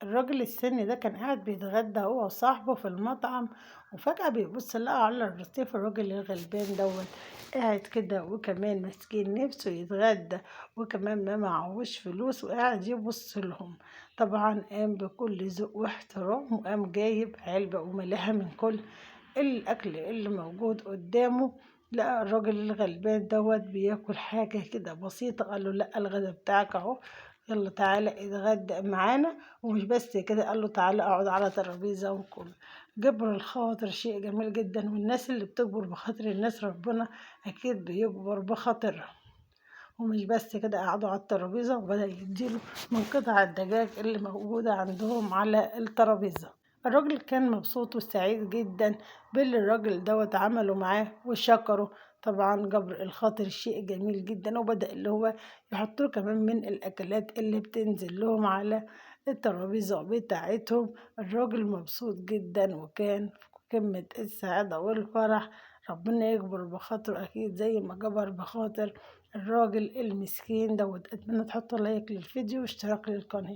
الراجل السني ده كان قاعد بيتغدى هو وصاحبه في المطعم، وفجأة بيبص لقى على الرصيف الراجل الغلبان دوت قاعد كده، وكمان مسكين نفسه يتغدى، وكمان ما معهوش فلوس وقاعد يبص لهم. طبعا قام بكل ذوق واحترام وقام جايب علبة وملاها من كل الأكل اللي موجود قدامه. لقى الراجل الغلبان دوت بياكل حاجة كده بسيطة، قال له لأ، الغدا بتاعك أهو، يلا تعالى اتغدى معانا. ومش بس كده، قال له تعالى اقعد على ترابيزة وكل. جبر الخاطر شيء جميل جدا، والناس اللي بتجبر بخاطر الناس ربنا أكيد بيجبر بخاطرها. ومش بس كده، قعدوا على الترابيزة وبدأ يديله من قطع الدجاج اللي موجودة عندهم على الترابيزة. الراجل كان مبسوط وسعيد جدا باللي الراجل دوت عمله معاه وشكره. طبعا جبر الخاطر شيء جميل جدا، وبدأ اللي هو يحط له كمان من الأكلات اللي بتنزل لهم على الترابيزة بتاعتهم. الراجل مبسوط جدا وكان في قمة السعادة والفرح. ربنا يجبر بخاطره أكيد زي ما جبر بخاطر الراجل المسكين دوت. اتمنى تحطوا لايك للفيديو واشتراك للقناة.